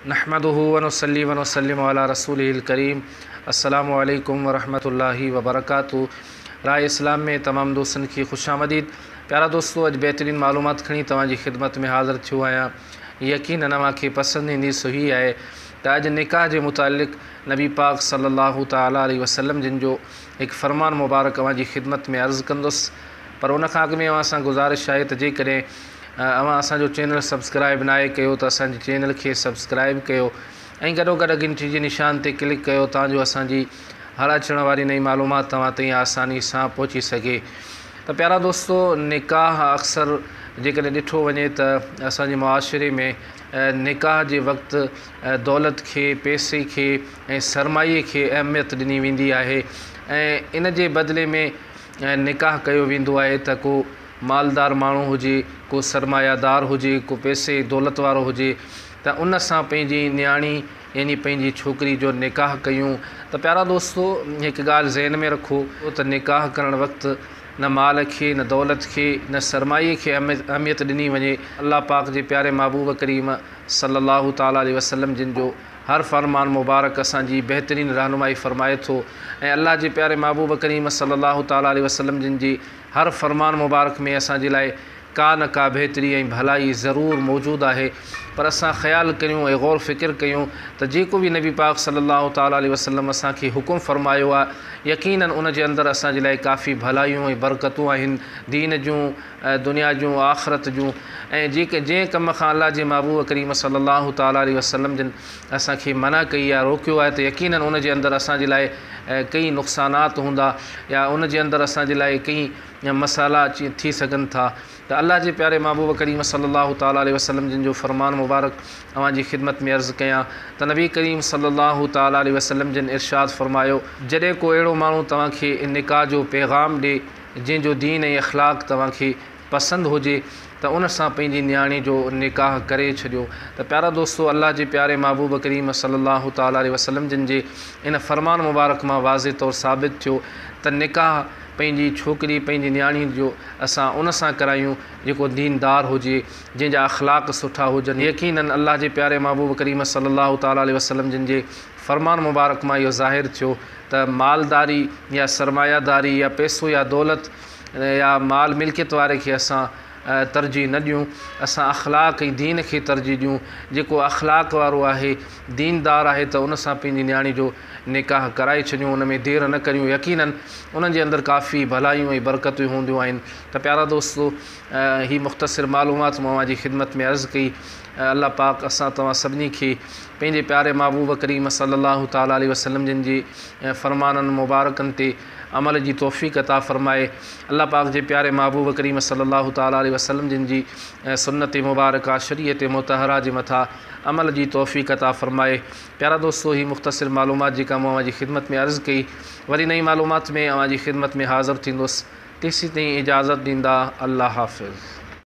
नहमदुहु व नुसल्ली व नुसल्लिमु अला रसूलिहिल करीम। अस्सलामु अलैकुम व रहमतुल्लाहि व बरकातुहू। राय इस्लाम में तमाम दोस्तन की खुशामदीद। प्यारा दोस्तों, अज बेहतरीन मालूमात खणी तव्हांजी खिदमत में हाज़िर थियो आहियां। यकीनन मूंखे पसंदि ईंदी सुही आहे त अॼु निकाह जे मुतालिक़ नबी पाक सल्लल्लाहु ताला अलैहि वसल्लम जिन जो हिकु फ़रमान मुबारक अवांजी खिदमत में अर्ज़ु कंदुसि। पर उन खां अॻु में अवां सां गुज़ारिश आहे त जेकॾहिं अवां असांजो चैनल सब्सक्राइब नाहे कयो त असांजे चैनल खे सब्सक्राइब कयो ऐं गॾोगॾु घंटी जे निशान ते क्लिक कयो ताजो असांजी हर अचण वारी नई मालूमात तव्हां ताईं आसानी सां पहुची सघे। त प्यारा दोस्तो, निकाह अक्सर जेकॾहिं ॾिठो वञे त असांजे मुआशिरे में निकाह जे वक़्तु दौलत खे, पैसे खे ऐं सरमाईअ खे अहमियत ॾिनी वेंदी आहे ऐं इन जे बदिले में निकाह कयो वेंदो आहे त को मालदार माण्हू हुजे, को सरमायादार हुजे, को पैसे दौलत वारो हुजे त उन सां पंहिंजी न्याणी यानी पंहिंजी छोकिरी जो निकाह कयूं। त प्यारा दोस्तो, हिकु ॻाल्हि ज़हन में रखो त निकाह करणु वक़्तु न माल खे, न दौलत खे, न सरमाईअ खे अहमियत ॾिनी वञे। अल्लाह पाक जे प्यारे महबूब करीम सल्लल्लाहु ताला अलैहि वसल्लम जिन जो हर फ़रमान मुबारक असांजी बहितरीन रहनुमाई फ़रमाए थो ऐं अल्लाह जे प्यारे महबूब करीम सल्लल्लाहु ताला अलैहि वसल्लम जिन जी हर फ़रमान मुबारक में असांजे लाइ का न का बहितरी ऐं भलाई ज़रूरु मौजूदु आहे। पर असां ख़्यालु करियूं ऐं गौर फ़िकिर कयूं त जेको बि नबी पाक सल्लल्लाहु ताला अलैहि वसल्लम असांखे हुकुम फ़रमायो आहे यकीनन उन जे अंदरि असांजे लाइ काफ़ी भलायूं ऐं बरकतूं आहिनि, दीन जूं, दुनिया जूं, आख़िरत जूं। ऐं जंहिं कम खां अल्लाह जे महबूब करीम सल्लल्लाहु ताला अलैहि वसल्लम जिन असांखे मना कई आहे, रोकियो आहे, त यकीनन उन जे अंदरि असांजे लाइ कई नुक़सानात हूंदा या उन जे अंदरि असांजे लाइ कई मसाला थी सघनि था। त अल्लाह जे प्यारे महबूब करीम सल्लल्लाहु ताला अलैहि वसल्लम जिन जो फ़रमान मुबारक अवांजी खिदमत में अर्ज़ु कयां त नबी करीम सल्लल्लाहु ताला अलैहि वसल्लम जिन इरशाद फ़रमायो, जॾहिं को अहिड़ो माण्हू तव्हांखे निकाह जो पैगाम ॾिए जंहिंजो दीन ऐं अख़लाक़ तव्हांखे पसंदि हुजे त उन सां पंहिंजी न्याणी जो निकाह करे छॾियो। त प्यारा दोस्तो, अल्लाह जे प्यारे महबूब करीम सल्लल्लाहु ताला अलैहि वसल्लम जिन जे इन फ़रमान मुबारक मां वाज़े तौरु साबित थियो त निकाह पंहिंजी छोकिरी, पंहिंजी न्याणी जो असां उन सां करायूं जेको दीनदार हुजे, जंहिंजा अख़लाक़ सुठा हुजनि। यकीनन अल्लाह जे प्यारे महबूब करीम सल्लल्लाहु ताला अलैहि वसल्लम जिन जे फ़रमान मुबारक मां इहो ज़ाहिर थियो त मालदारी या सरमायादारी या पैसो या दौलत या माल मिल्कियत वारे खे असां तरजीह न ॾियूं, असां अख़लाक़ ऐं दीन खे तरजीह ॾियूं। जेको अख़लाक़ वारो आहे, दीनदार आहे, त उन सां पंहिंजी न्याणी जो निकाह कराए छॾियूं, उन में देरि न करियूं। यकीनन उन्हनि जे अंदरि काफ़ी भलायूं ऐं बरकतूं हूंदियूं आहिनि। त प्यारा दोस्तो, ही मुख़्तसिर मालूमात मां अवांजी खिदमत में अर्ज़ु कई। अल्लाह पाक असां तव्हां सभिनी खे पंहिंजे प्यारे महबूब करीम सल्लल्लाहु ताला अलैहि वसल्लम जिन जे फ़रमाननि मुबारकनि ते अमल जी तौफ़ीक़ अता फ़रमाए। अल्लाह पाक जे प्यारे महबूब करीम सल्लल्लाहु ताला अलैहि वसल्लम जिन जी सुन्नत मुबारका शरीयत मुतहरा जे मथां अमल जी तौफ़ीक़ अता फ़रमाए। प्यारा दोस्तो, ही मुख़्तसिर मालूमात जेका मां अवांजी खिदमत में अर्ज़ु कई, वरी नई मालूमात में अवांजी खिदमत में हाज़िर थींदुसि। तेसीं ताईं इजाज़त ॾींदा। अल्लाह हाफ़िज़।